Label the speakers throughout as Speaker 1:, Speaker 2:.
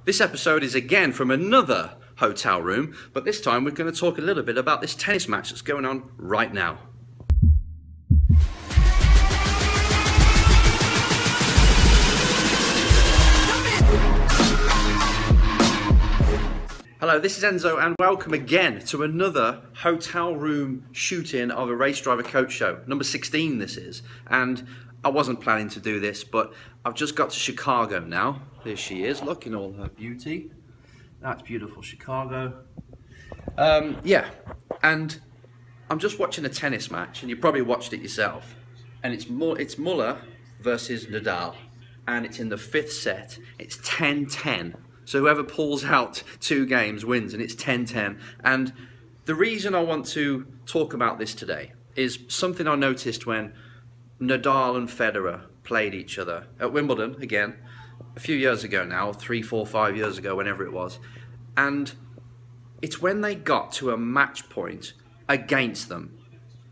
Speaker 1: This episode is again from another hotel room, but this time we're going to talk a little bit about this tennis match that's going on right now. Hello, this is Enzo and welcome again to another hotel room shoot-in of a Race Driver Coach Show. Number 16 this is, and I wasn't planning to do this, but I've just got to Chicago now. There she is, look in all her beauty. That's beautiful Chicago. Yeah, and I'm just watching a tennis match, and you probably watched it yourself. And it's Muller versus Nadal, and it's in the 5th set. It's 10-10. So whoever pulls out 2 games wins, and it's 10-10. And the reason I want to talk about this today is something I noticed when Nadal and Federer played each other at Wimbledon again a few years ago now, 3, 4, 5 years ago, whenever it was. And it's when they got to a match point against them.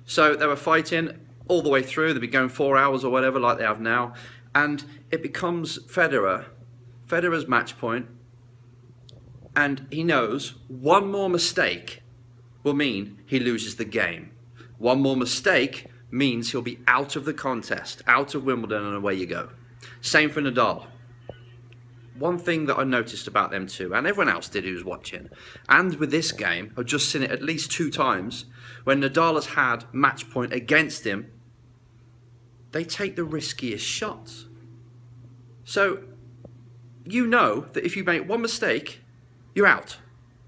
Speaker 1: So they were fighting all the way through. They'd be going 4 hours or whatever like they have now. And it becomes Federer's match point. And he knows one more mistake will mean he loses the game. One more mistake means he'll be out of the contest, out of Wimbledon, and away you go. Same for Nadal. One thing that I noticed about them two, and everyone else did who was watching, and with this game, I've just seen it at least 2 times, when Nadal has had match point against him, they take the riskiest shots. So, you know that if you make one mistake, you're out.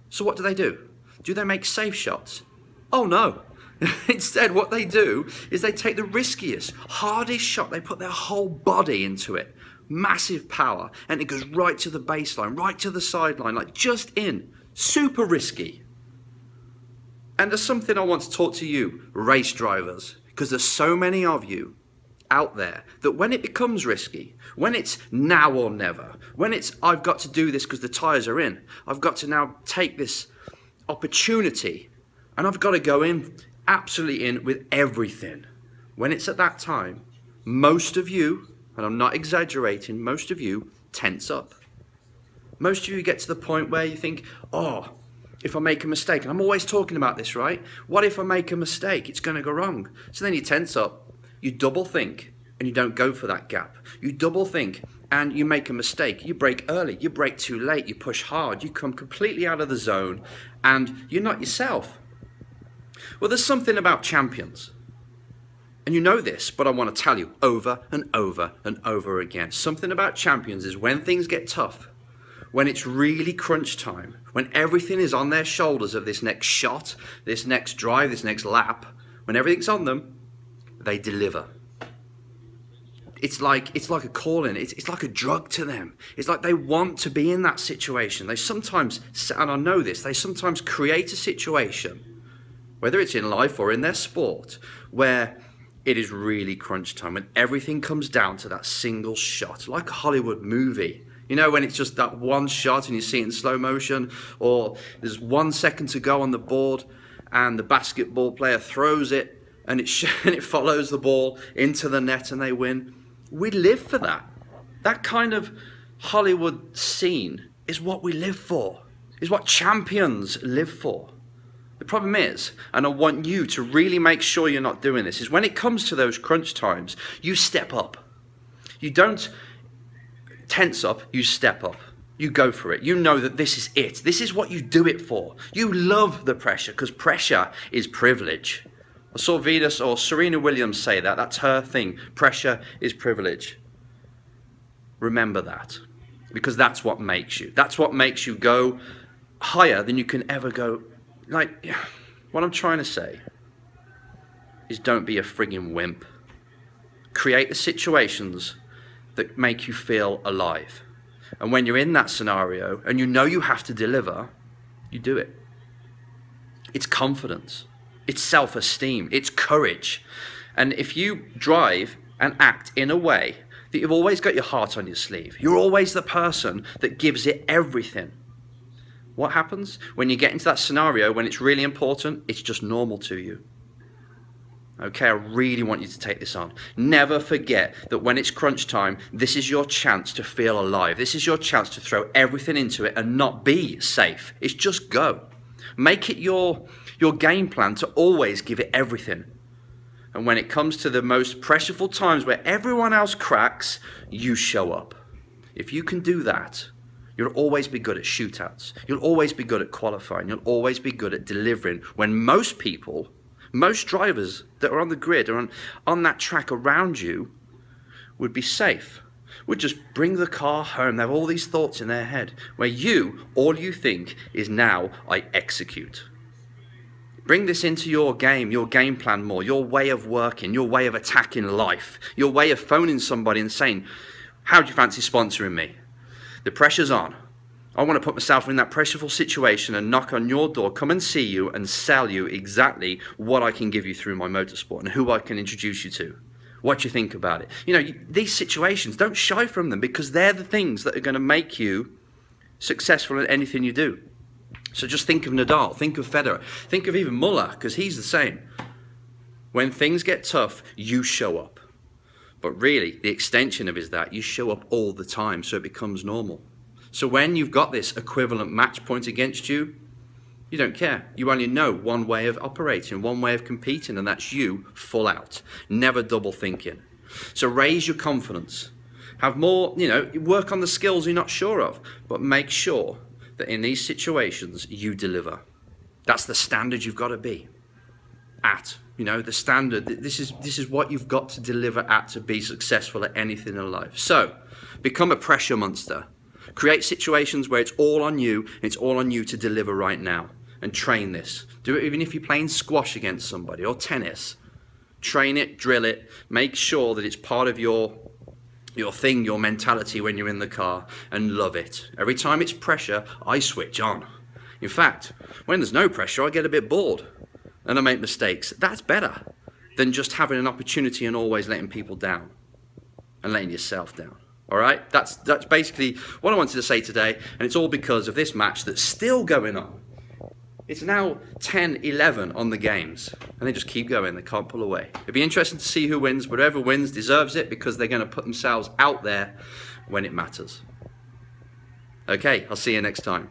Speaker 1: So what do? Do they make safe shots? Oh no. Instead, what they do is they take the riskiest, hardest shot. They put their whole body into it. Massive power. And it goes right to the baseline, right to the sideline, like just in. Super risky. And there's something I want to talk to you, race drivers, because there's so many of you out there that when it becomes risky, when it's now or never, when it's I've got to do this because the tyres are in, I've got to now take this opportunity and I've got to go in, absolutely in with everything. When it's at that time, most of you, and I'm not exaggerating, most of you tense up. Most of you get to the point where you think, oh, if I make a mistake, and I'm always talking about this, right? What if I make a mistake? It's going to go wrong. So then you tense up, you double think, and you don't go for that gap. You double think, and you make a mistake. You brake early, you brake too late, you push hard, you come completely out of the zone, and you're not yourself. Well, there's something about champions. And you know this, but I want to tell you over and over and over again. Something about champions is when things get tough, when it's really crunch time, when everything is on their shoulders of this next shot, this next drive, this next lap, when everything's on them, they deliver. It's like a calling. It's like a drug to them. It's like they want to be in that situation. They sometimes, and I know this, they sometimes create a situation, whether it's in life or in their sport, where it is really crunch time, when everything comes down to that single shot, like a Hollywood movie. You know, when it's just that one shot and you see it in slow motion, or there's 1 second to go on the board and the basketball player throws it and it follows the ball into the net and they win. We live for that. That kind of Hollywood scene is what we live for, is what champions live for. The problem is, and I want you to really make sure you're not doing this, is when it comes to those crunch times, you step up. You don't tense up, you step up. You go for it. You know that this is it. This is what you do it for. You love the pressure because pressure is privilege. I saw Venus or Serena Williams say that. That's her thing. Pressure is privilege. Remember that, because that's what makes you. That's what makes you go higher than you can ever go. Like, what I'm trying to say is don't be a frigging wimp. Create the situations that make you feel alive. And when you're in that scenario and you know you have to deliver, you do it. It's confidence. It's self-esteem. It's courage. And if you drive and act in a way that you've always got your heart on your sleeve, you're always the person that gives it everything. What happens when you get into that scenario when it's really important? It's just normal to you. Okay, I really want you to take this on. Never forget that when it's crunch time, this is your chance to feel alive. This is your chance to throw everything into it and not be safe. It's just go. Make it your game plan to always give it everything. And when it comes to the most pressureful times where everyone else cracks, you show up. If you can do that, you'll always be good at shootouts. You'll always be good at qualifying. You'll always be good at delivering when most people, most drivers that are on the grid or on that track around you would be safe, would just bring the car home. They have all these thoughts in their head where all you think is now I execute. Bring this into your game plan more, your way of working, your way of attacking life, your way of phoning somebody and saying, how do you fancy sponsoring me? The pressure's on. I want to put myself in that pressureful situation and knock on your door, come and see you and sell you exactly what I can give you through my motorsport and who I can introduce you to. What do you think about it? You know, these situations, don't shy from them because they're the things that are going to make you successful in anything you do. So just think of Nadal, think of Federer, think of even Muller, because he's the same. When things get tough, you show up. But really, the extension of it is that you show up all the time, so it becomes normal. So when you've got this equivalent match point against you, you don't care. You only know one way of operating, one way of competing, and that's you full out. Never double thinking. So raise your confidence. Have more, work on the skills you're not sure of, but make sure that in these situations you deliver. That's the standard you've got to be at. The standard, this is what you've got to deliver at to be successful at anything in life. So become a pressure monster. Create situations where it's all on you, and it's all on you to deliver right now. And train this. Do it even if you're playing squash against somebody or tennis. Train it, drill it, make sure that it's part of your thing, your mentality when you're in the car, and love it. Every time it's pressure, I switch on. In fact, when there's no pressure, I get a bit bored and I make mistakes. That's better than just having an opportunity and always letting people down and letting yourself down. All right? That's basically what I wanted to say today, and it's all because of this match that's still going on. It's now 10-11 on the games, and they just keep going. They can't pull away. It'd be interesting to see who wins. Whoever wins deserves it because they're going to put themselves out there when it matters. Okay, I'll see you next time.